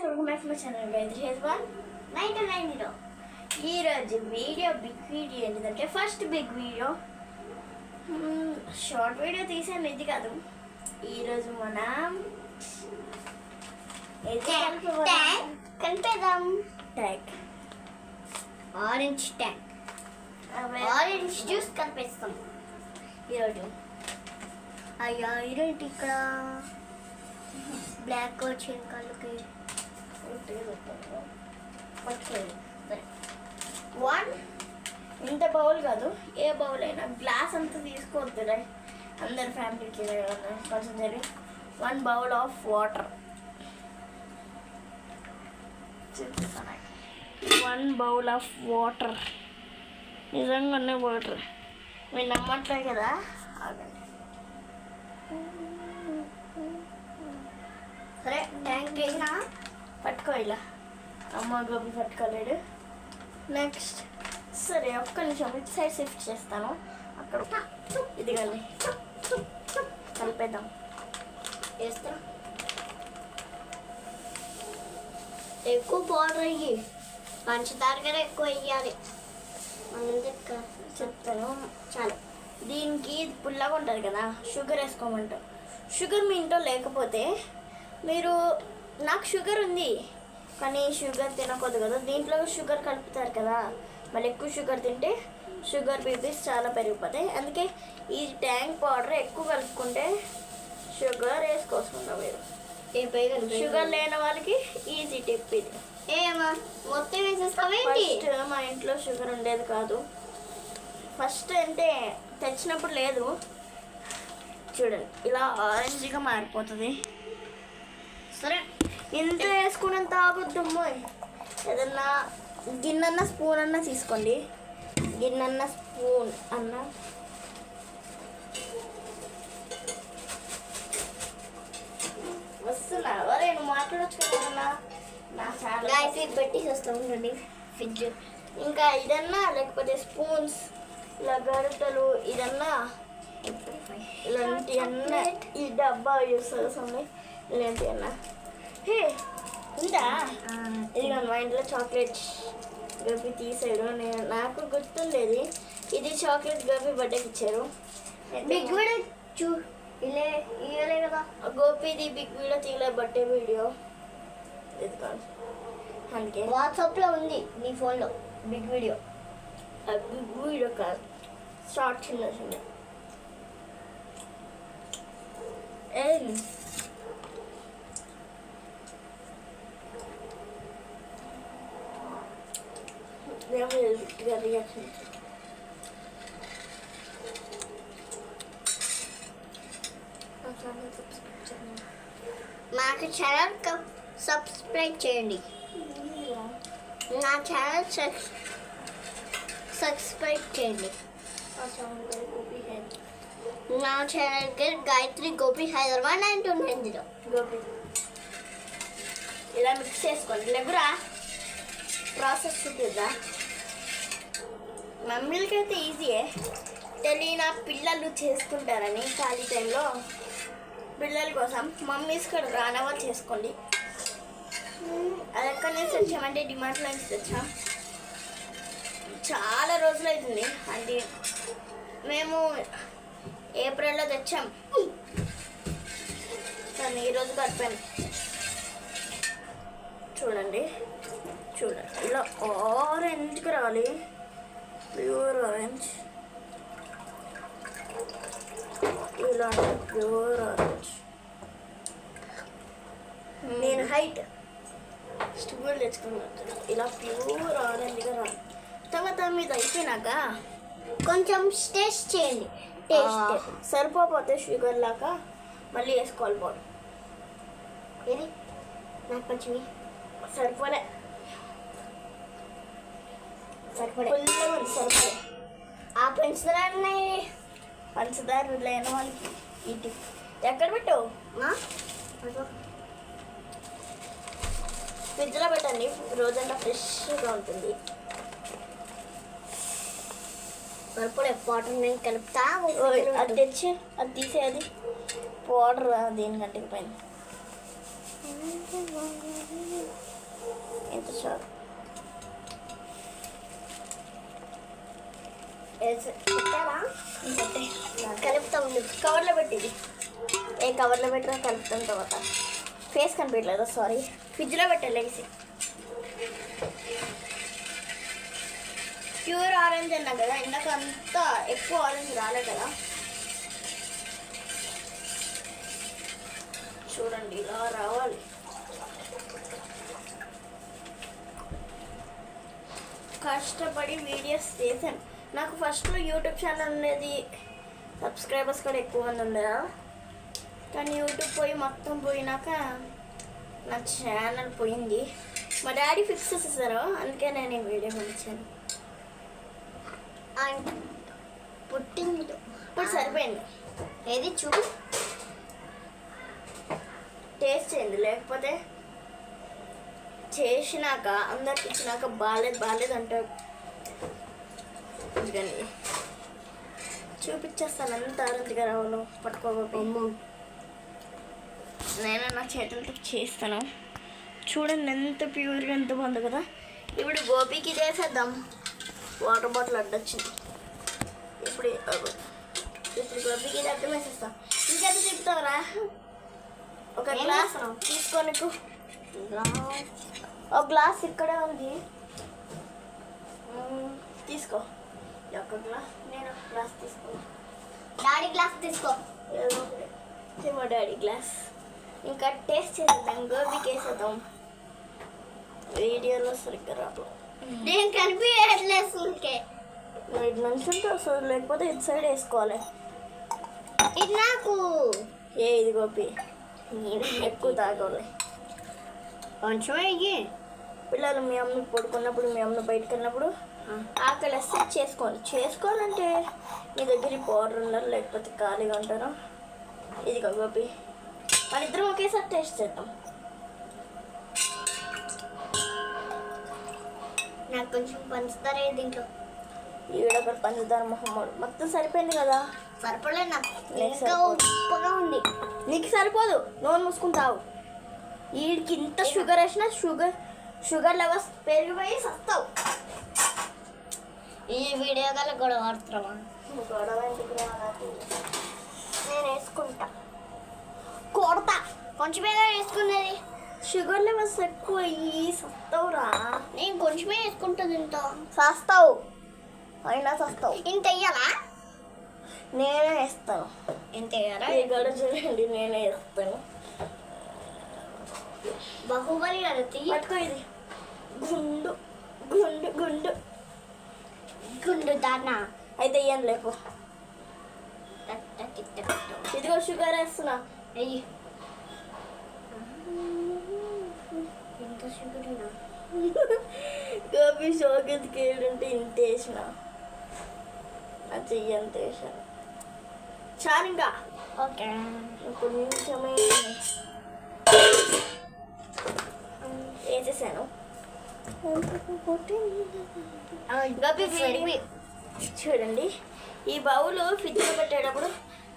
Welcome back to my channel guys here one 990 ఈరోజు video big video ఏంటంటే first big video short video తీసాను ఇది కాదు ఈరోజు మనం కలిపేద్దాం Tang orange Tang orange juice కలిపేస్తాం ఈరోజు అయ్యా ఈరోజు ఇక్కడ బ్లాక్ వచ్చింది కళ్ళకి వన్ ఇంత బౌల్ కాదు ఏ బౌల్ అయినా గ్లాస్ అంతా తీసుకోవద్దు రైట్ అందరి ఫ్యామిలీకి compulsory 1 bowl of water 1 bowl of water నిజంగానే వాటర్ మీరు నమ్మట్లేదు కదా ఆగండి సరే ట్యాంక్ వేసినా పట్టుకో ఇలా అమ్మ గోబీ పట్టుకోలేడు నెక్స్ట్ సరే ఒక్క నిమిషం ఇటు సైడ్ షిఫ్ట్ చేస్తాను అక్కడ ఇది కానీ కలిపేద్దాం వేస్తా ఎక్కువ పౌడర్ అయ్యి పంచదార కూడా ఎక్కువ వేయాలి చెప్తాను చాలు దీనికి పుల్లగా ఉంటుంది కదా షుగర్ వేసుకోమంటాం షుగర్ మీ ఇంట్లో లేకపోతే మీరు నాకు షుగర్ ఉంది కానీ షుగర్ తినకూడదు కదా దీంట్లో షుగర్ కలుపుతారు కదా మళ్ళీ ఎక్కువ షుగర్ తింటే షుగర్ బీపీస్ చాలా పెరిగిపోతాయి అందుకే ఈ ట్యాంక్ పౌడర్ ఎక్కువ కలుపుకుంటే షుగర్ వేసుకోకుండా మీరు షుగర్ లేని వాళ్ళకి ఈజీ టిప్ ఇది ఏమా మొత్తం వేసేస్తావేంటి మా ఇంట్లో షుగర్ ఉండేది కాదు ఫస్ట్ అంటే తెచ్చినప్పుడు లేదు చూడండి ఇలా ఆరెంజ్గా మారిపోతుంది సరే ఇంత వేసుకున్నంత ఆగుద్దమ్మో ఏదన్నా గిన్నెన్న స్పూన్ అన్న తీసుకోండి గిన్నెన్న స్పూన్ అన్న వస్తున్నా వరే నువ్వు మాట్లాడచ్చు కదా నా చాలా పెట్టేసి వస్తూ ఉండండి ఫ్రిడ్జ్ ఇంకా ఇదన్నా లేకపోతే స్పూన్స్ ఇలా గరిటెలు ఇదన్నా ఇలాంటి అన్న ఈ డబ్బా యూస్ చేస్తుంది ఇలాంటి అన్న హే ఉందా ఇది మా ఇంట్లో చాక్లెట్ గోపి తీసాడు నాకు గుర్తుండేది ఇది చాక్లెట్ గోపి బర్త్డేకి ఇచ్చారు బిగ్ వీడియో ఇవ్వలే కదా గోపిది బిగ్ వీడియో తీయలే బర్త్డే వీడియో ఇది కాదు అందుకే వాట్సాప్లో ఉంది నీ ఫోన్లో బిగ్ వీడియో బిగ్ వీడియో కాదు షార్ట్ చిన్న చిన్న మాకు ఛానల్ సబ్స్క్రైబ్ చేయండి నా ఛానల్ సబ్స్క్రైబ్ చేయండి నా ఛానల్కి గాయత్రి గోపి హైదరాబాద్ 9290 గోపి ఇలా మిక్స్ చేసుకోండి లేకురా ప్రాసెస్ చూపిద్దా మమ్మీలకి అయితే ఈజీయే తెలియని పిల్లలు చేసుకుంటారని ఖాళీ టైంలో పిల్లల కోసం మమ్మీస్ కూడా రానవా చేసుకోండి అది ఎక్కడి నుంచి తెచ్చామంటే డిమార్ట్లో నుంచి తెచ్చాం చాలా రోజులు అవుతుంది అంటే మేము ఏప్రిల్లో తెచ్చాం కానీ ఈరోజు గడిపాను చూడండి ఇలా ఆరెంజ్కి రావాలి ప్యూర్ ఆరెంజ్ ఇలా ప్యూర్ ఆరెంజ్ నేను హైట్ స్టూల్ తెచ్చుకున్నాను ఇలా ప్యూర్ ఆరెంజ్గా రావాలి తర్వాత మీద అయిపోయినాక కొంచెం టేస్ట్ చేయండి టేస్ట్ సరిపోతే షుగర్ లాగా మళ్ళీ వేసుకోవాలి పోదు ఇది నాకు కొంచెం సరిపోలే సరిపడే ఆ పంచదార లేని వాళ్ళకి ఇటు ఎక్కడ పెట్టావు ఫ్రిడ్జ్లో పెట్టండి రోజంతా ఫ్రెష్గా ఉంటుంది సరిపడే వాటర్ నేను కలుపుతా అది తెచ్చి అది తీసేది పౌడర్ దేనికంటే పైన చాలు. కలుపుతాం. కవర్లో పెట్టింది. ఏ కవర్లో పెట్టినా కలుపుతాం. తర్వాత ఫేస్ కనిపించలేదు, సారీ. ఫ్రిడ్జ్లో పెట్టాలి లేసి. ప్యూర్ ఆరెంజ్ అన్నా కదా, ఇందాక అంతా ఎక్కువ ఆరెంజ్ రాలే కదా. చూడండి ఇలా రావాలి. కష్టపడి వీడియోస్ చేశాను. నాకు ఫస్ట్లో యూట్యూబ్ ఛానల్ ఉండేది, సబ్స్క్రైబర్స్ కూడా ఎక్కువ మంది ఉండేదా. కానీ యూట్యూబ్ పోయి మొత్తం పోయినాక నా ఛానల్ పోయింది. మా డాడీ ఫిక్స్ చేసేసారు, అందుకే నేను ఈ వీడియో పంపించాను. పుట్టింది ఇప్పుడు సరిపోయింది. ఏది చూడు, టేస్ట్ చేయండి. లేకపోతే చేసినాక అందరికి ఇచ్చినాక బాగాలేదు అంటారు. అందుకని చూపించేస్తాను ఎంత ఆరెంజ్గా రావాలో. పట్టుకోబోయి నేను నా చేతులతో చేస్తాను. చూడండి ఎంత ప్యూర్గా ఎంత బాగుంది కదా. ఇప్పుడు గోపీకి చేసేద్దాం. వాటర్ బాటిల్ అడ్డొచ్చింది. ఇప్పుడు గోపీకి ఇది అడ్డం వేసేస్తాం. ఇంకెంత చెప్తావరా? ఒక గ్లాస్ తీసుకొని ఒక గ్లాస్ ఇక్కడే ఉంది, తీసుకో. ఒక గ్లాస్ నేను ఒక గ్లాస్ తీసుకో. డాడీ గ్లాస్ తీసుకో. ఏదో మా డాడీ గ్లాస్. ఇంకా టేస్ట్ చేసేద్దాం. గోబీకి వేసేద్దాం. వీడియోలో సరిగ్గా రాదు. నేను కనిపించట్లేదు. ఊరికే ఇటు నుంచి ఉంటే వస్తుంది, లేకపోతే ఇటు సైడ్ వేసుకోవాలి. ఇది నాకు ఇది గోపి ఎక్కువ తాగాలి. కొంచెం అయ్యి పిల్లలు మీ అమ్మకి పడుకున్నప్పుడు, మీ అమ్మ బయటకు వెళ్ళినప్పుడు ఆకలి వస్తే చేసుకోవాలంటే మీ దగ్గర పౌడర్ ఉండాలి, లేకపోతే ఖాళీగా ఉంటారు. ఇది గోపి మన ఇద్దరం ఒకేసారి టేస్ట్ చేద్దాం. నాకు కొంచెం పంచుతారే దీంట్లో. ఈవిడొకటి పంచదార మొహమ్మడు మొత్తం సరిపోయింది కదా. సరిపడలేదు నాకు, నీకు ఇంకా సరిపోదు. ఉప్పుగా ఉంది. నీకు సరిపోదు, నోరు మూసుకుంటావు. వీడికి ఇంత షుగర్ వేసినా షుగర్ లెవెల్స్ పెరిగిపోయి సస్తావు. ఈ వీడియో గల గొడవ ఆడుతున్నావా? గొడవ ఎందుకు నాకు? నేను వేసుకుంటా, కొడతా. కొంచెమే వేసుకునేది. షుగర్ లెవెల్స్ ఎక్కువ అయ్యి సస్తావురా. నేను కొంచెమే వేసుకుంటా. ఇంత సస్తావు, అయినా సస్తావు. ఇంత వేయాలా? నేనే వేస్తాను. ఇంత వేయాలా? ఈ గడ చూడండి, నేనే వేస్తాను. బాహుబలి అడుగుతీ. పట్టుకో. ఇది గుండు గుండు గుండు గుండు దానా అయితే ఇయ్యను లేపు. ఇదిగో షుగర్ వేస్తున్నా. అయ్యి ఎంత షుగర్ ఉన్నా గోపి షోకెత్కి ఏడుంటే ఇంత వేసిన, అది చెయ్యి అంత వేసాను. చాలు ఇంకా. ఓకే, ఇప్పుడు నిమిషమే వేసేసాను. గోపి చూడండి, ఈ బౌల్ ఫ్రిడ్జ్లో పెట్టేటప్పుడు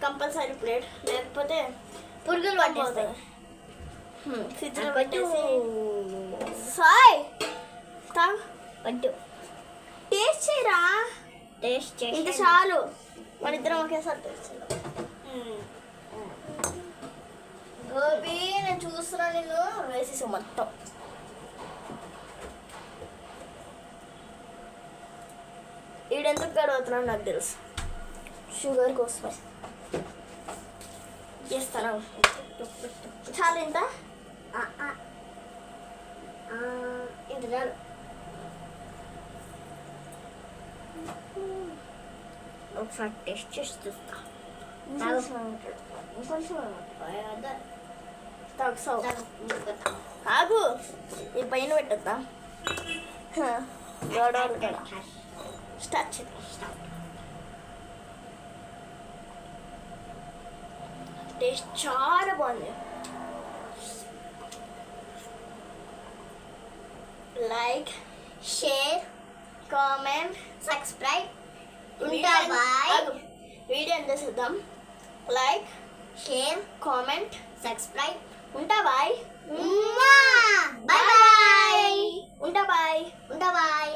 కంపల్సరీ ప్లేట్, లేకపోతే పురుగులు పట్టేస్తాయి. ఫ్రిడ్జ్లో పెట్టేసి సాయ్ పట్టు టేస్ట్ చేయరా. టేస్ట్ ఇంత చేసి చాలు, మన ఇద్దరం ఒకేసారి టేస్ట్ చేద్దాం. గోపి నేను చూస్తున్నా, నేను వేసేసి మొత్తం. ఈడెందుకు గడవుతున్నాడు నాకు తెలుసు, షుగర్ కోసమే చేస్తాను. చాలు ఇంత, ఇంత చాలు. ఒకసారి టేస్ట్ చేసి చూస్తా. ఇంకొంచెం ఆగు, ఈ పైన పెట్టద్దా గడవలు కదా. స్టార్ట్ చేద్దాం. టేస్ట్ చాలా బాగుంది. Like, share, comment, subscribe. Video ఎంత చేద్దాం. Like, share, comment, subscribe. ఉంటా బాయ్. Bye bye. ఉంటా. ఉంటా బాయ్.